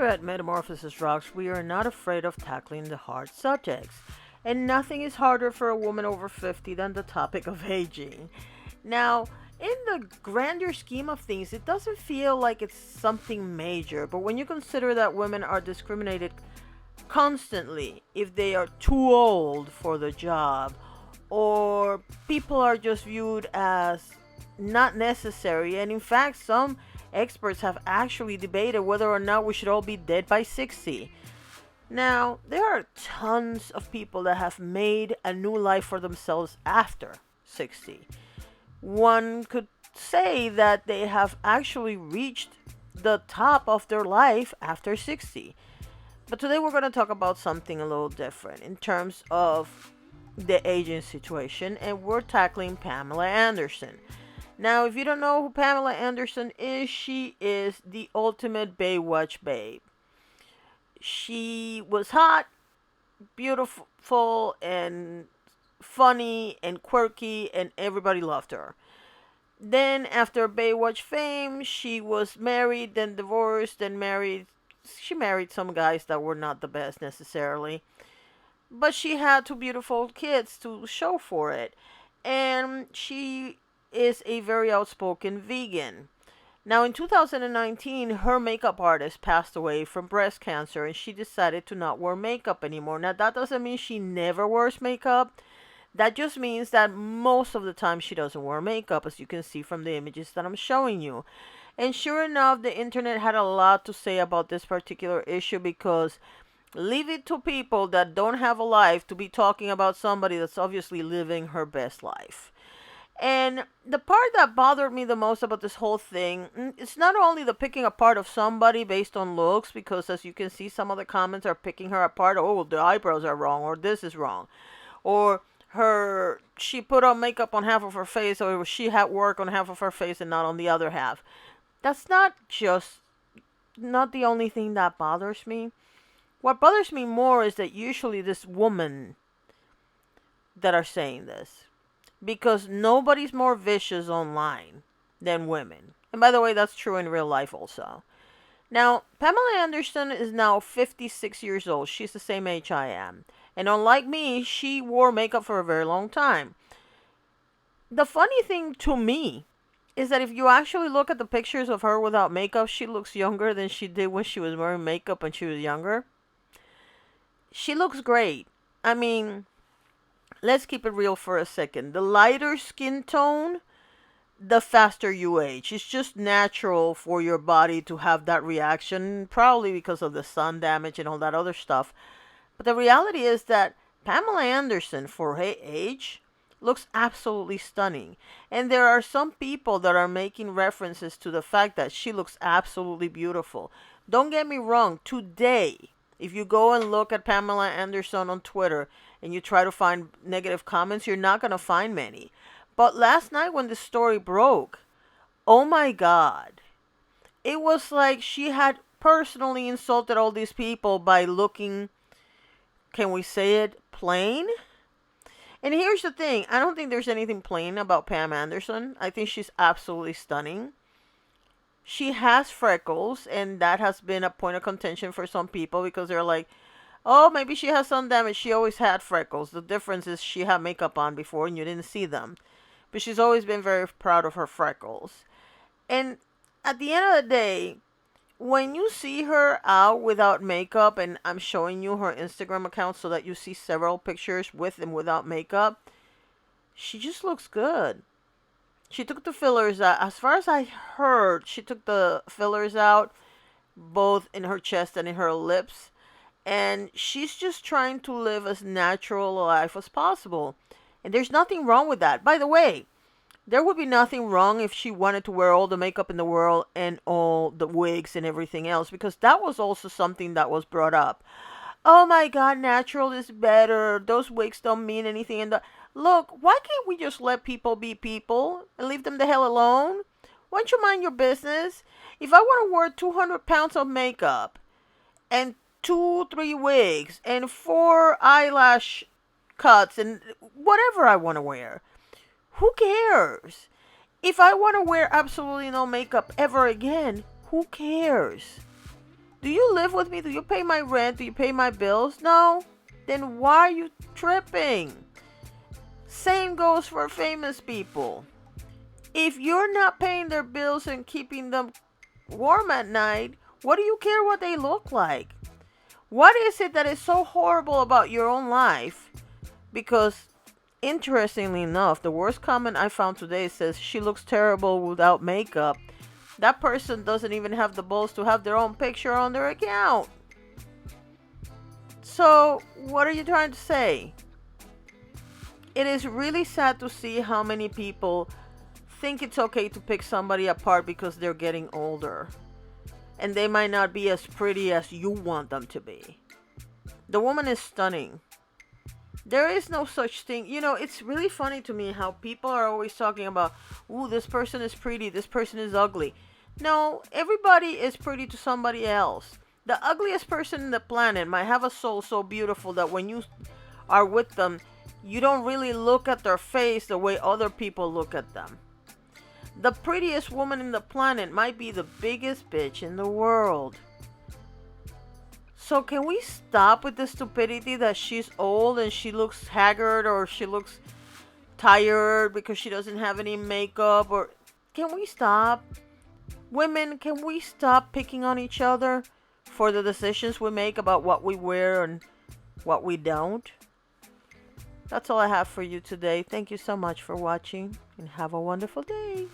Here at Metamorphosis Rocks, we are not afraid of tackling the hard subjects. And nothing is harder for a woman over 50 than the topic of aging. Now, in the grander scheme of things, it doesn't feel like it's something major, but when you consider that women are discriminated constantly if they are too old for the job, or people are just viewed as not necessary, and in fact, some experts have actually debated whether or not we should all be dead by 60. Now, there are tons of people that have made a new life for themselves after 60. One could say that they have actually reached the top of their life after 60. But today we're going to talk about something a little different in terms of the aging situation, and we're tackling Pamela Anderson. Now, if you don't know who Pamela Anderson is, she is the ultimate Baywatch Babe. She was hot, beautiful, and funny, and quirky, and everybody loved her. Then, after Baywatch fame, she was married, then divorced, then married. She married some guys that were not the best necessarily. But she had two beautiful kids to show for it. And she is a very outspoken vegan. Now, in 2019, her makeup artist passed away from breast cancer, and she decided to not wear makeup anymore. Now, that doesn't mean she never wears makeup. That just means that most of the time she doesn't wear makeup, as you can see from the images that I'm showing you. And sure enough, the internet had a lot to say about this particular issue, because leave it to people that don't have a life to be talking about somebody that's obviously living her best life. And the part that bothered me the most about this whole thing, it's not only the picking apart of somebody based on looks, because as you can see, some of the comments are picking her apart. Oh, the eyebrows are wrong, or this is wrong, or she put on makeup on half of her face, or she had work on half of her face and not on the other half. That's not the only thing that bothers me. What bothers me more is that usually this woman that are saying this, because nobody's more vicious online than women. And by the way, that's true in real life also. Now, Pamela Anderson is now 56 years old. She's the same age I am. And unlike me, she wore makeup for a very long time. The funny thing to me is that if you actually look at the pictures of her without makeup, she looks younger than she did when she was wearing makeup when she was younger. She looks great. I mean, let's keep it real for a second. The lighter skin tone, the faster you age. It's just natural for your body to have that reaction, probably because of the sun damage and all that other stuff. But the reality is that Pamela Anderson, for her age, looks absolutely stunning. And there are some people that are making references to the fact that she looks absolutely beautiful. Don't get me wrong, today, if you go and look at Pamela Anderson on Twitter and you try to find negative comments, you're not going to find many. But last night when the story broke, oh my God, it was like she had personally insulted all these people by looking, can we say it, plain? And here's the thing. I don't think there's anything plain about Pam Anderson. I think she's absolutely stunning. She has freckles, and that has been a point of contention for some people, because they're like, oh, maybe she has sun damage. She always had freckles. The difference is she had makeup on before and you didn't see them. But she's always been very proud of her freckles. And at the end of the day, when you see her out without makeup, and I'm showing you her Instagram account so that you see several pictures with and without makeup, she just looks good. She took the fillers out. As far as I heard, she took the fillers out both in her chest and in her lips. And she's just trying to live as natural a life as possible. And there's nothing wrong with that. By the way, there would be nothing wrong if she wanted to wear all the makeup in the world and all the wigs and everything else, because that was also something that was brought up. Oh my God, natural is better. Those wigs don't mean anything. And look, why can't we just let people be people and leave them the hell alone? Why don't you mind your business? If I want to wear 200 pounds of makeup and 2-3 wigs and 4 eyelash cuts and whatever I want to wear, who cares? If I want to wear absolutely no makeup ever again, who cares? Do you live with me? Do you pay my rent? Do you pay my bills? No? Then why are you tripping? Same goes for famous people. If you're not paying their bills and keeping them warm at night, what do you care what they look like? What is it that is so horrible about your own life? Because, interestingly enough, the worst comment I found today says she looks terrible without makeup. That person doesn't even have the balls to have their own picture on their account. So, what are you trying to say? It is really sad to see how many people think it's okay to pick somebody apart because they're getting older. And they might not be as pretty as you want them to be. The woman is stunning. There is no such thing. You know, it's really funny to me how people are always talking about, ooh, this person is pretty, this person is ugly. No, everybody is pretty to somebody else. The ugliest person in the planet might have a soul so beautiful that when you are with them, you don't really look at their face the way other people look at them. The prettiest woman in the planet might be the biggest bitch in the world. So can we stop with the stupidity that she's old and she looks haggard or she looks tired because she doesn't have any makeup? Or can we stop? Women, can we stop picking on each other for the decisions we make about what we wear and what we don't? That's all I have for you today. Thank you so much for watching and have a wonderful day.